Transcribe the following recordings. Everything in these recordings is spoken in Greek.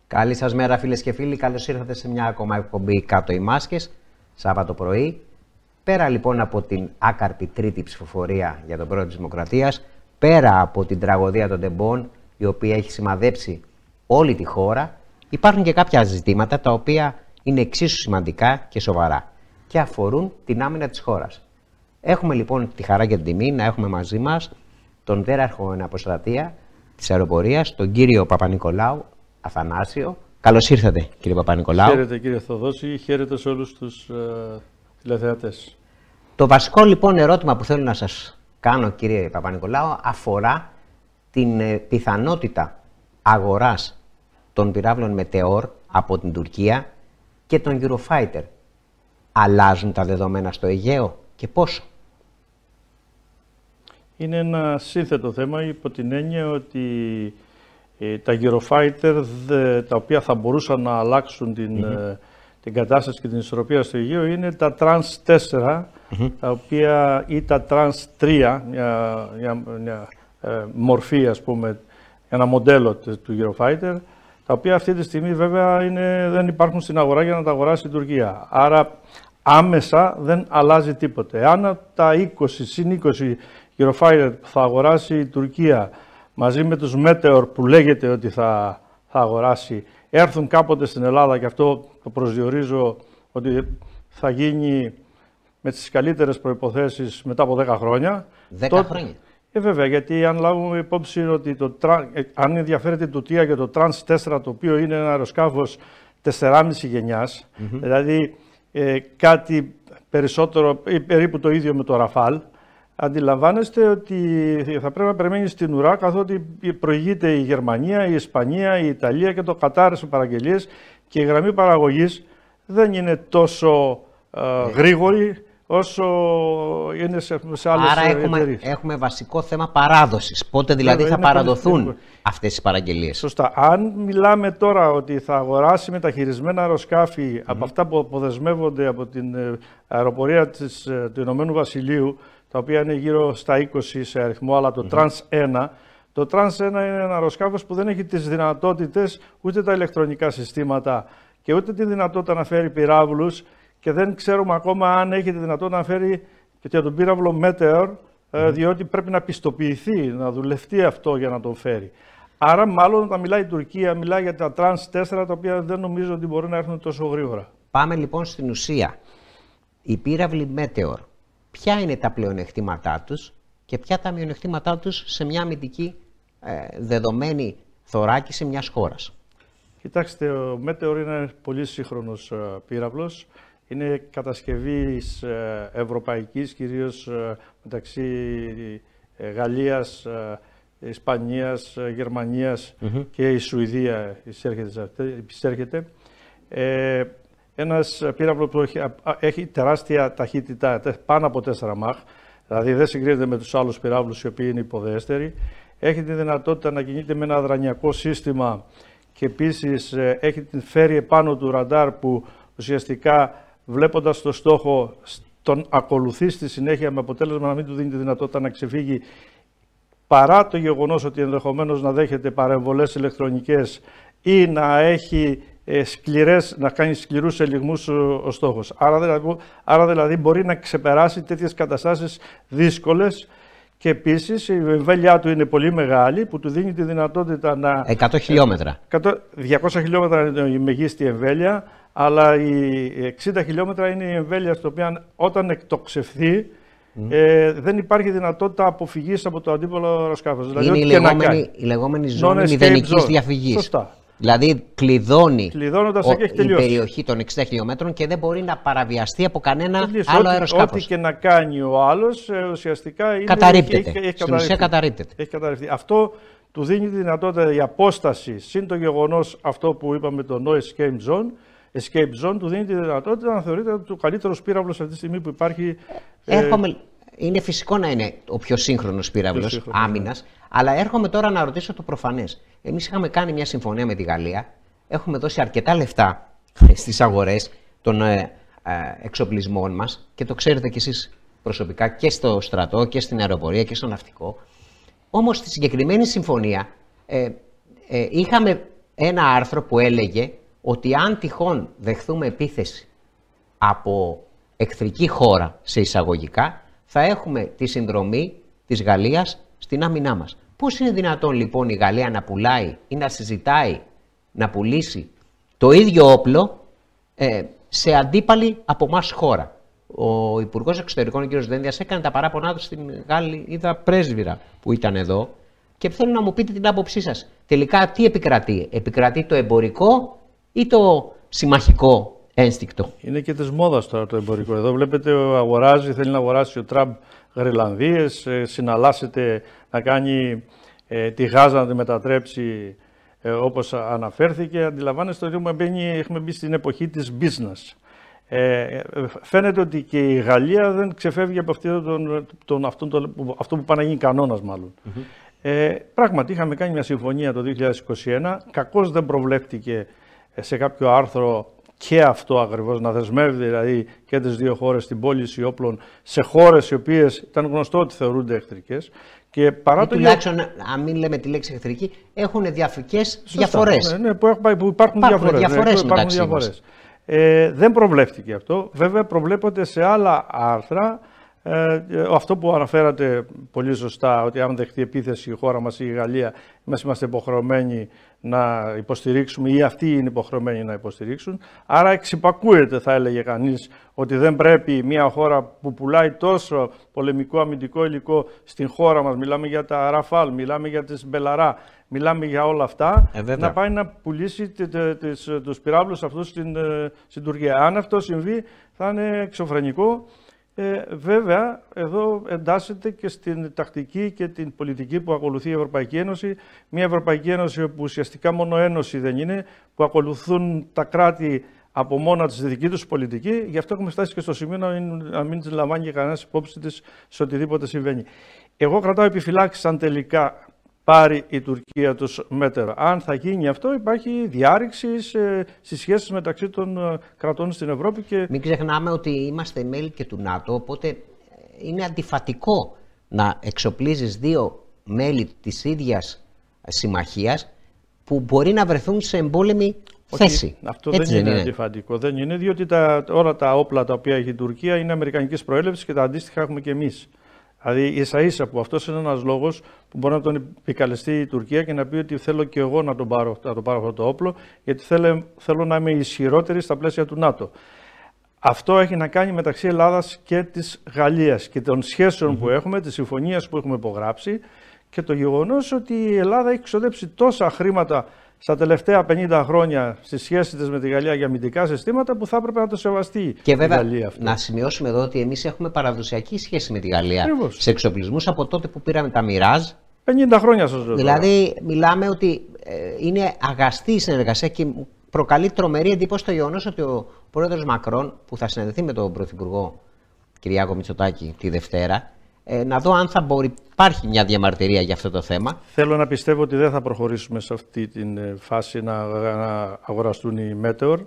Καλή σας μέρα φίλες και φίλοι, καλώς ήρθατε σε μια ακόμα εκπομπή «Κάτω οι μάσκες», Σάββατο πρωί. Πέρα λοιπόν από την άκαρτη τρίτη ψηφοφορία για τον πρόεδρο της Δημοκρατίας, πέρα από την τραγωδία των τεμπών, η οποία έχει σημαδέψει όλη τη χώρα, υπάρχουν και κάποια ζητήματα τα οποία είναι εξίσου σημαντικά και σοβαρά και αφορούν την άμυνα της χώρας. Έχουμε λοιπόν τη χαρά και την τιμή να έχουμε μαζί μας τον δέραρχο εναποστρατεία της αεροπορίας, τον κύριο Παπα-Νικολάου Αθανάσιο. Καλώς ήρθατε, κύριε Παπα-Νικολάου. Χαίρετε, κύριε Θοδόση, χαίρετε σε όλους τους τηλεθεατές. Το βασικό λοιπόν ερώτημα που θέλω να σας κάνω, κύριε Παπα-Νικολάου, αφορά την πιθανότητα αγοράς των πυράβλων Μετεώρ από την Τουρκία και των Eurofighter. Αλλάζουν τα δεδομένα στο Αιγαίο και πόσο? Είναι ένα σύνθετο θέμα υπό την έννοια ότι τα Eurofighter, τα οποία θα μπορούσαν να αλλάξουν την κατάσταση και την ισορροπία στο Αιγαίο, είναι τα Trans 4, τα οποία, ή τα Trans 3, μια μορφή, ας πούμε, ένα μοντέλο του Eurofighter, τα οποία αυτή τη στιγμή βέβαια δεν υπάρχουν στην αγορά για να τα αγοράσει η Τουρκία. Άρα άμεσα δεν αλλάζει τίποτε. Αν τα 20 συν 20 Eurofighter που θα αγοράσει η Τουρκία μαζί με τους Meteor που λέγεται ότι θα αγοράσει, έρθουν κάποτε στην Ελλάδα, και αυτό το προσδιορίζω ότι θα γίνει με τις καλύτερες προϋποθέσεις μετά από 10 χρόνια. 10 χρόνια. Βέβαια, γιατί αν λάβουμε υπόψη ότι αν ενδιαφέρεται η Τουρκία για το Trans 4, το οποίο είναι ένα αεροσκάφος 4,5 γενιάς, δηλαδή κάτι περισσότερο ή περίπου το ίδιο με το Ραφάλ, αντιλαμβάνεστε ότι θα πρέπει να περιμένει στην ουρά, καθότι προηγείται η Γερμανία, η Ισπανία, η Ιταλία και το Κατάρ σε παραγγελίες, και η γραμμή παραγωγής δεν είναι τόσο γρήγορη όσο είναι σε άλλες εταιρείες. Άρα έχουμε βασικό θέμα παράδοσης. Πότε δηλαδή θα παραδοθούν αυτές οι παραγγελίες? Σωστά. Αν μιλάμε τώρα ότι θα αγοράσει μεταχειρισμένα αεροσκάφη από αυτά που αποδεσμεύονται από την αεροπορία του Ηνωμένου Βασιλείου, τα οποία είναι γύρω στα 20 σε αριθμό, αλλά το Trans 1, το Trans 1 είναι ένα αεροσκάφος που δεν έχει τις δυνατότητες, ούτε τα ηλεκτρονικά συστήματα και ούτε τη δυνατότητα να φέρει πυράβλους, και δεν ξέρουμε ακόμα αν έχει τη δυνατότητα να φέρει και για τον πύραυλο Meteor, διότι πρέπει να πιστοποιηθεί, να δουλευτεί αυτό για να τον φέρει. Άρα μάλλον όταν μιλάει η Τουρκία, μιλάει για τα Trans 4, τα οποία δεν νομίζω ότι μπορεί να έρθουν τόσο γρήγορα. Πάμε λοιπόν στην ουσία. Οι πύραυλοι Meteor, ποια είναι τα πλεονεκτήματά τους και ποια τα μειονεκτήματά τους σε μια αμυντική δεδομένη θωράκιση μιας χώρας? Κοιτάξτε, ο Meteor είναι ένας πολύ σύγχρονος πύραυλος. Είναι κατασκευής ευρωπαϊκής, κυρίως μεταξύ Γαλλίας, Ισπανίας, Γερμανίας και η Σουηδία εισέρχεται. Ένας πύραυλο που έχει τεράστια ταχύτητα, πάνω από 4 μαχ, δηλαδή δεν συγκρίνεται με τους άλλους πυράβλους οι οποίοι είναι υποδέστεροι. Έχει τη δυνατότητα να κινείται με ένα αδρανιακό σύστημα και επίσης φέρει επάνω του ραντάρ που ουσιαστικά, βλέποντας το στόχο, τον ακολουθεί στη συνέχεια, με αποτέλεσμα να μην του δίνει τη δυνατότητα να ξεφύγει, παρά το γεγονός ότι ενδεχομένως να δέχεται παρεμβολές ηλεκτρονικές ή να κάνει σκληρούς ελιγμούς ο στόχος. Άρα δηλαδή μπορεί να ξεπεράσει τέτοιες καταστάσεις δύσκολες, και επίσης η εμβέλειά του είναι πολύ μεγάλη, που του δίνει τη δυνατότητα να... 100 χιλιόμετρα. 200 χιλιόμετρα είναι η μεγίστη εμβέλεια, αλλά οι 60 χιλιόμετρα είναι η εμβέλεια στο οποίο όταν εκτοξευθεί δεν υπάρχει δυνατότητα αποφυγής από το αντίπολο αεροσκάφος. Δηλαδή, είναι η λεγόμενη ζώνη μηδενικής διαφυγής. Σωστά. Δηλαδή κλειδώνει η περιοχή των 60 χιλιόμετρων και δεν μπορεί να παραβιαστεί από κανένα άλλο αεροσκάφος. Ό,τι και να κάνει ο άλλος ουσιαστικά καταρρίπτεται. Στην ουσία καταρρίπτεται. Έχει καταρριφθεί. Αυτό του δίνει τη δυνατότητα, η απόσταση, συν το γεγονός αυτό που είπαμε, το No Escape Zone, του δίνει τη δυνατότητα να θεωρείται το καλύτερο πύραυλος αυτή τη στιγμή που υπάρχει. Είναι φυσικό να είναι ο πιο σύγχρονος πύραυλος άμυνας, αλλά έρχομαι τώρα να ρωτήσω το προφανές. Εμείς είχαμε κάνει μια συμφωνία με τη Γαλλία, έχουμε δώσει αρκετά λεφτά στις αγορές των εξοπλισμών μας, και το ξέρετε κι εσείς προσωπικά, και στο στρατό και στην αεροπορία και στο ναυτικό. Όμως στη συγκεκριμένη συμφωνία είχαμε ένα άρθρο που έλεγε ότι αν τυχόν δεχθούμε επίθεση από εχθρική χώρα σε εισαγωγικά, θα έχουμε τη συνδρομή της Γαλλίας στην άμυνά μας. Πώς είναι δυνατόν λοιπόν η Γαλλία να πουλάει ή να συζητάει να πουλήσει το ίδιο όπλο σε αντίπαλη από εμάς χώρα? Ο Υπουργός Εξωτερικών, ο κ. Δένδιας, έκανε τα παράπονά του στην Γαλλίδα πρέσβυρα που ήταν εδώ και θέλω να μου πείτε την άποψή σας. Τελικά τι επικρατεί? Επικρατεί το εμπορικό ή το συμμαχικό ένστικτο? Είναι και της μόδας τώρα το εμπορικό. Εδώ βλέπετε αγοράζει, θέλει να αγοράσει ο Τραμπ Γρυλανδίες, συναλλάσσεται να κάνει τη Γάζα να τη μετατρέψει όπως αναφέρθηκε. Αντιλαμβάνεστε ότι έχουμε μπει στην εποχή της business. Φαίνεται ότι και η Γαλλία δεν ξεφεύγει από αυτό που πάει να γίνει κανόνας μάλλον. Πράγματι είχαμε κάνει μια συμφωνία το 2021, κακώς δεν προβλέφτηκε σε κάποιο άρθρο και αυτό ακριβώς, να δεσμεύει δηλαδή και τις δύο χώρες στην πώληση όπλων σε χώρες οι οποίες ήταν γνωστό ότι θεωρούνται εχθρικές. Και παρά τουλάχιστον, αν μην λέμε τη λέξη εχθρική, έχουν διαφορές. Ναι, που υπάρχουν διαφορές. Δεν προβλέφτηκε αυτό. Βέβαια προβλέπονται σε άλλα άρθρα. Αυτό που αναφέρατε πολύ σωστά, ότι αν δεχτεί επίθεση η χώρα μας ή η Γαλλία, είμαστε υποχρεωμένοι να υποστηρίξουμε ή αυτοί είναι υποχρεωμένοι να υποστηρίξουν. Άρα εξυπακούεται, θα έλεγε κανείς, ότι δεν πρέπει μια χώρα που πουλάει τόσο πολεμικό αμυντικό υλικό στην χώρα μας, μιλάμε για τα Ραφάλ, μιλάμε για τις Μπελαρά, μιλάμε για όλα αυτά, να πάει να πουλήσει τους πυράβλους αυτούς στην Τουρκία. Αν αυτό συμβεί θα είναι εξωφρενικό. Βέβαια, εδώ εντάσσεται και στην τακτική και την πολιτική που ακολουθεί η Ευρωπαϊκή Ένωση. Μια Ευρωπαϊκή Ένωση που ουσιαστικά μόνο ένωση δεν είναι, που ακολουθούν τα κράτη από μόνα της δική τους πολιτική. Γι' αυτό έχουμε φτάσει και στο σημείο να μην τις λαμβάνει και κανένας υπόψη της σε οτιδήποτε συμβαίνει. Εγώ κρατάω επιφυλάξεις αν τελικά πάρει η Τουρκία τους μέτρα. Αν θα γίνει αυτό, υπάρχει διάρρηξη στις σχέσεις μεταξύ των κρατών στην Ευρώπη. Και... Μην ξεχνάμε ότι είμαστε μέλη και του ΝΑΤΟ, οπότε είναι αντιφατικό να εξοπλίζεις δύο μέλη της ίδιας συμμαχίας που μπορεί να βρεθούν σε εμπόλεμη θέση. Αυτό δεν είναι αντιφατικό. Δεν είναι, διότι όλα τα όπλα τα οποία έχει η Τουρκία είναι αμερικανικής προέλευσης και τα αντίστοιχα έχουμε και εμείς. Δηλαδή, ίσα-ίσα που αυτός είναι ένας λόγος που μπορεί να τον επικαλεστεί η Τουρκία και να πει ότι θέλω και εγώ να το πάρω αυτό το όπλο, γιατί θέλω να είμαι ισχυρότερη στα πλαίσια του ΝΑΤΟ. Αυτό έχει να κάνει μεταξύ Ελλάδας και της Γαλλίας και των σχέσεων που έχουμε, της συμφωνίας που έχουμε υπογράψει και το γεγονός ότι η Ελλάδα έχει ξοδέψει τόσα χρήματα στα τελευταία 50 χρόνια στη σχέση της με τη Γαλλία για αμυντικά συστήματα που θα έπρεπε να το σεβαστεί και βέβαια, η Γαλλία αυτό. Να σημειώσουμε εδώ ότι εμείς έχουμε παραδοσιακή σχέση με τη Γαλλία. Ακριβώς. Σε εξοπλισμούς από τότε που πήραμε τα Μιράζ. 50 χρόνια σας λέω. Δηλαδή, μιλάμε ότι είναι αγαστή η συνεργασία και προκαλεί τρομερή εντύπωση το γεγονός ότι ο πρόεδρος Μακρόν, που θα συναντηθεί με τον πρωθυπουργό Κυριάκο Μητσοτάκη τη Δευτέρα, να δω αν θα υπάρχει μια διαμαρτυρία για αυτό το θέμα. Θέλω να πιστεύω ότι δεν θα προχωρήσουμε σε αυτή τη φάση να αγοραστούν οι Meteor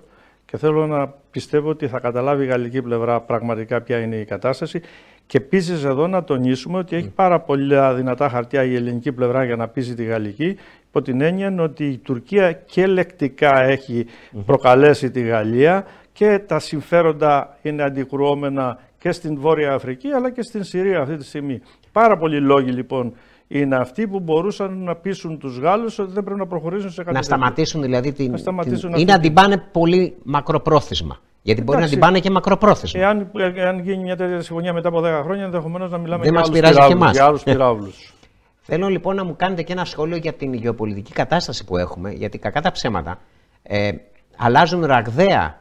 και θέλω να πιστεύω ότι θα καταλάβει η γαλλική πλευρά πραγματικά ποια είναι η κατάσταση και επίσης εδώ να τονίσουμε ότι έχει πάρα πολλά δυνατά χαρτιά η ελληνική πλευρά για να πείσει τη γαλλική, υπό την έννοια ότι η Τουρκία και λεκτικά έχει προκαλέσει τη Γαλλία και τα συμφέροντα είναι αντικρουόμενα και στην Βόρεια Αφρική αλλά και στην Συρία αυτή τη στιγμή. Πάρα πολλοί λόγοι λοιπόν είναι αυτοί που μπορούσαν να πείσουν τους Γάλλους ότι δεν πρέπει να προχωρήσουν σε κάτι. Να σταματήσουν δηλαδή ή να την πάνε πολύ μακροπρόθεσμα. Γιατί μπορεί να την πάνε και μακροπρόθεσμα. Εάν γίνει μια τέτοια συμφωνία μετά από 10 χρόνια, ενδεχομένως να μιλάμε για άλλους πυράβλους. Θέλω λοιπόν να μου κάνετε και ένα σχόλιο για την γεωπολιτική κατάσταση που έχουμε, γιατί κακά τα ψέματα αλλάζουν ραγδαία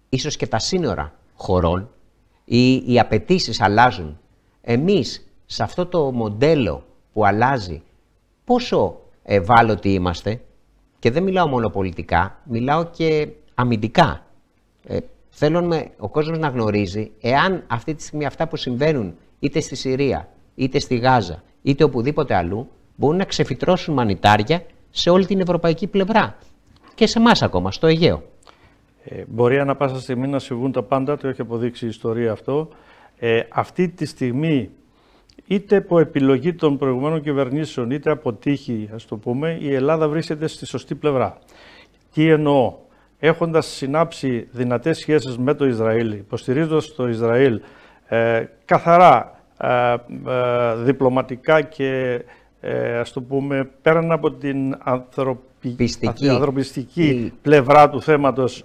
ίσως και τα σύνορα χωρών ή οι απαιτήσεις αλλάζουν. Εμείς σε αυτό το μοντέλο που αλλάζει πόσο ευάλωτοι είμαστε, και δεν μιλάω μόνο πολιτικά, μιλάω και αμυντικά. Θέλω ο κόσμος να γνωρίζει εάν αυτή τη στιγμή αυτά που συμβαίνουν είτε στη Συρία, είτε στη Γάζα, είτε οπουδήποτε αλλού, μπορούν να ξεφυτρώσουν μανιτάρια σε όλη την ευρωπαϊκή πλευρά και σε εμάς ακόμα, στο Αιγαίο. Μπορεί ανά πάσα στιγμή να συμβούν τα πάντα, το έχει αποδείξει η ιστορία αυτό. Αυτή τη στιγμή είτε από επιλογή των προηγουμένων κυβερνήσεων, είτε από τύχη, ας το πούμε, η Ελλάδα βρίσκεται στη σωστή πλευρά. Τι εννοώ? Έχοντας συνάψει δυνατές σχέσεις με το Ισραήλ, υποστηρίζοντας το Ισραήλ καθαρά διπλωματικά και ας το πούμε πέραν από την ανθρωπιστική πλευρά του θέματος,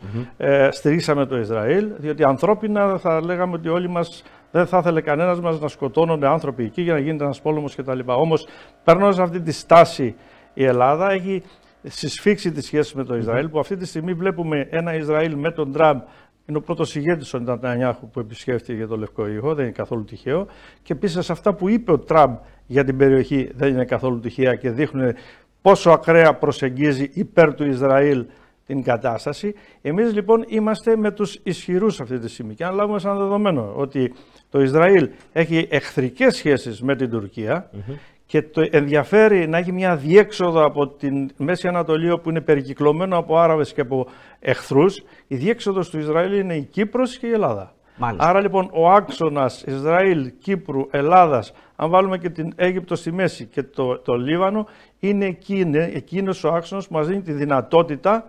στηρίξαμε το Ισραήλ, διότι ανθρώπινα θα λέγαμε ότι όλοι μας δεν θα ήθελε κανένας μας να σκοτώνονται άνθρωποι εκεί για να γίνεται ένας πόλεμος κτλ. Όμως, παίρνοντας αυτή τη στάση, η Ελλάδα έχει συσφίξει τις σχέσεις με το Ισραήλ, που αυτή τη στιγμή βλέπουμε ένα Ισραήλ με τον Τραμπ. Είναι ο πρώτος ηγέτης ο Νετανιάχου που επισκέφτηκε για το Λευκό Οίκο, δεν είναι καθόλου τυχαίο. Και επίσης αυτά που είπε ο Τραμπ για την περιοχή δεν είναι καθόλου τυχαία και δείχνουν πόσο ακραία προσεγγίζει υπέρ του Ισραήλ την κατάσταση. Εμείς λοιπόν είμαστε με τους ισχυρούς αυτή τη στιγμή. Και αν λάβουμε σαν δεδομένο ότι το Ισραήλ έχει εχθρικές σχέσεις με την Τουρκία και το ενδιαφέρει να έχει μια διέξοδο από την Μέση Ανατολή που είναι περικυκλωμένο από Άραβες και από εχθρούς, η διέξοδος του Ισραήλ είναι η Κύπρος και η Ελλάδα. Μάλιστα. Άρα λοιπόν ο άξονας Ισραήλ, Κύπρου, Ελλάδας, αν βάλουμε και την Αίγυπτο στη μέση και το Λίβανο, είναι εκείνος ο άξονας που μας δίνει τη δυνατότητα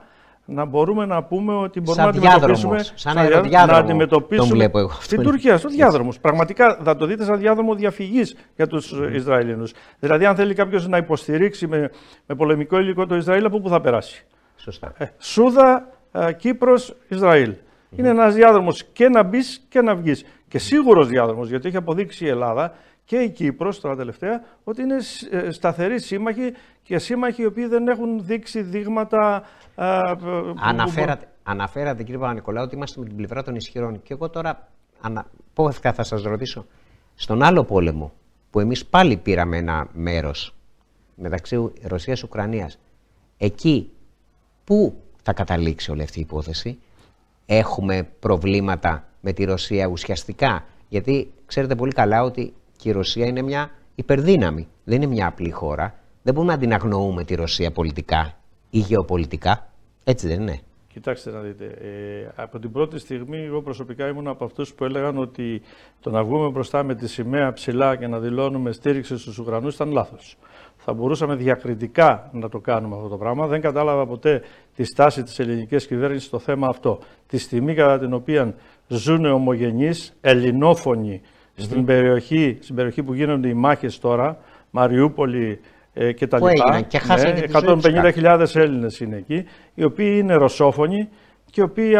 να μπορούμε να πούμε ότι μπορούμε να αντιμετωπίσουμε την Τουρκία στο διάδρομος. Πραγματικά θα το δείτε σαν διάδρομο διαφυγής για τους Ισραηλινούς. Δηλαδή αν θέλει κάποιος να υποστηρίξει με πολεμικό υλικό το Ισραήλ, από πού θα περάσει? Σωστά. Σούδα, Κύπρος, Ισραήλ. Είναι ένας διάδρομος και να μπεις και να βγεις. Και σίγουρος διάδρομος, γιατί έχει αποδείξει η Ελλάδα και η Κύπρος τώρα τελευταία ότι είναι σταθεροί σύμμαχοι και σύμμαχοι οι οποίοι δεν έχουν δείξει δείγματα. Αναφέρατε κύριε Παπα-Νικολάου ότι είμαστε με την πλευρά των ισχυρών. Και εγώ τώρα θα σας ρωτήσω, στον άλλο πόλεμο που εμείς πάλι πήραμε ένα μέρος μεταξύ Ρωσίας-Ουκρανίας, εκεί πού θα καταλήξει όλη αυτή η υπόθεση? Έχουμε προβλήματα με τη Ρωσία ουσιαστικά? Γιατί ξέρετε πολύ καλά ότι και η Ρωσία είναι μια υπερδύναμη, δεν είναι μια απλή χώρα. Δεν μπορούμε να την αγνοούμε τη Ρωσία πολιτικά ή γεωπολιτικά. Έτσι δεν είναι? Κοιτάξτε να δείτε, από την πρώτη στιγμή εγώ προσωπικά ήμουν από αυτούς που έλεγαν ότι το να βγούμε μπροστά με τη σημαία ψηλά και να δηλώνουμε στήριξη στους Ουκρανούς ήταν λάθος. Θα μπορούσαμε διακριτικά να το κάνουμε αυτό το πράγμα. Δεν κατάλαβα ποτέ τη στάση της ελληνικής κυβέρνησης στο θέμα αυτό. Τη στιγμή κατά την οποία ζουν ομογενείς, ελληνόφωνοι στην περιοχή που γίνονται οι μάχες τώρα, Μαριούπολη και τα λοιπά. Και 150.000 Έλληνες είναι εκεί, οι οποίοι είναι ρωσόφωνοι και οι οποίοι,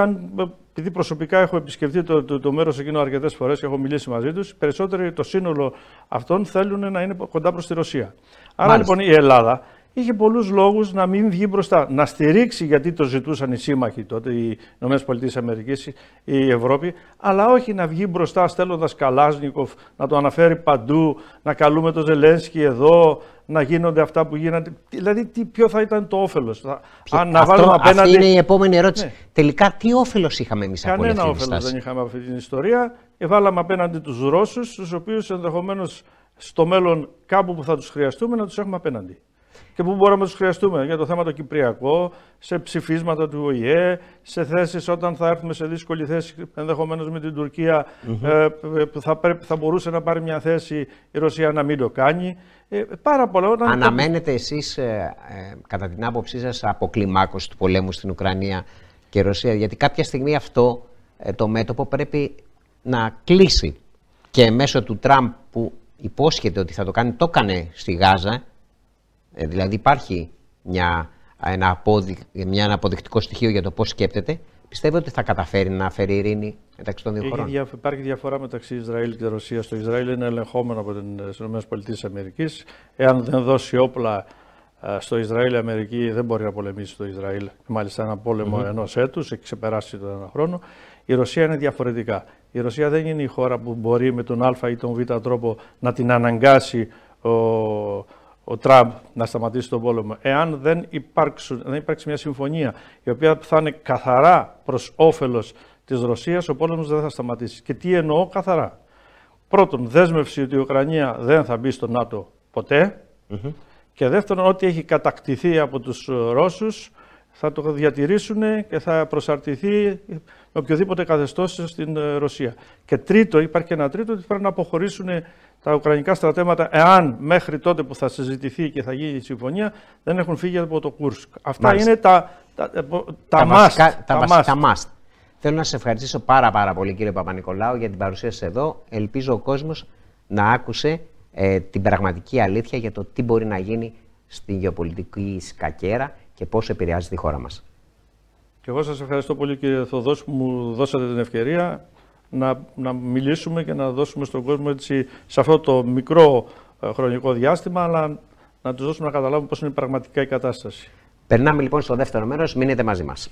επειδή προσωπικά έχω επισκεφτεί το μέρος εκείνο αρκετές φορές και έχω μιλήσει μαζί τους, περισσότεροι το σύνολο αυτών θέλουν να είναι κοντά προς τη Ρωσία. Άρα λοιπόν η Ελλάδα είχε πολλούς λόγους να μην βγει μπροστά, να στηρίξει, γιατί το ζητούσαν οι σύμμαχοι τότε, οι ΗΠΑ, η Ευρώπη, αλλά όχι να βγει μπροστά στέλνοντας Καλάσνικοφ, να το αναφέρει παντού, να καλούμε τον Ζελένσκι εδώ, να γίνονται αυτά που γίνονται. Δηλαδή, ποιο θα ήταν το όφελος? Αυτή είναι η επόμενη ερώτηση. Ναι. Τελικά, τι όφελος είχαμε εμείς από αυτή την όφελος στάση? δεν είχαμε αυτή την ιστορία. Βάλαμε απέναντι τους Ρώσους, τους οποίους ενδεχομένως στο μέλλον κάπου που θα τους χρειαστούμε να τους έχουμε απέναντι. Και πού μπορούμε να τους χρειαστούμε? Για το θέμα το κυπριακό, σε ψηφίσματα του ΟΗΕ, σε θέσεις όταν θα έρθουμε σε δύσκολη θέση, ενδεχομένως με την Τουρκία, που θα μπορούσε να πάρει μια θέση η Ρωσία να μην το κάνει. Πάρα πολλά. Αναμένετε εσείς, κατά την άποψή σας, αποκλιμάκωση του πολέμου στην Ουκρανία και Ρωσία? Γιατί κάποια στιγμή αυτό το μέτωπο πρέπει να κλείσει. Και μέσω του Τραμπ που υπόσχεται ότι θα το κάνει, το έκανε στη Γάζα. Δηλαδή υπάρχει ένα αποδεικτικό στοιχείο για το πώς σκέπτεται. Πιστεύω ότι θα καταφέρει να φέρει ειρήνη μεταξύ των δύο χωρών? Υπάρχει διαφορά μεταξύ Ισραήλ και Ρωσίας. Το Ισραήλ είναι ελεγχόμενο από τις ΗΠΑ. Εάν δεν δώσει όπλα στο Ισραήλ, η Αμερική δεν μπορεί να πολεμήσει το Ισραήλ. Μάλιστα ένα πόλεμο ενός έτους, έχει ξεπεράσει τον ένα χρόνο. Η Ρωσία είναι διαφορετικά. Η Ρωσία δεν είναι η χώρα που μπορεί με τον Α ή τον Β τρόπο να την αναγκάσει ο Τραμπ να σταματήσει τον πόλεμο. Εάν δεν υπάρξει μια συμφωνία η οποία θα είναι καθαρά προς όφελος της Ρωσίας, ο πόλεμος δεν θα σταματήσει. Και τι εννοώ καθαρά? Πρώτον, δέσμευση ότι η Ουκρανία δεν θα μπει στο ΝΑΤΟ ποτέ. Και δεύτερον, ό,τι έχει κατακτηθεί από τους Ρώσους θα το διατηρήσουν και θα προσαρτηθεί με οποιοδήποτε καθεστώς στην Ρωσία. Και τρίτο, υπάρχει και ένα τρίτο, ότι πρέπει να αποχωρήσουν τα ουκρανικά στρατεύματα, εάν μέχρι τότε που θα συζητηθεί και θα γίνει η συμφωνία, δεν έχουν φύγει από το Κούρσκ. Αυτά Μάλιστα. είναι τα must. Θέλω να σας ευχαριστήσω πάρα πολύ, κύριε Παπα-Νικολάου, για την παρουσία σας εδώ. Ελπίζω ο κόσμος να άκουσε την πραγματική αλήθεια για το τι μπορεί να γίνει στην γεωπολιτική σκακέρα και πώς επηρεάζει τη χώρα μας. Και εγώ σας ευχαριστώ πολύ, κύριε Θοδός, που μου δώσατε την ευκαιρία να μιλήσουμε και να δώσουμε στον κόσμο έτσι, σε αυτό το μικρό χρονικό διάστημα, αλλά να τους δώσουμε να καταλάβουν πώς είναι πραγματικά η κατάσταση. Περνάμε λοιπόν στο δεύτερο μέρος. Μείνετε μαζί μας.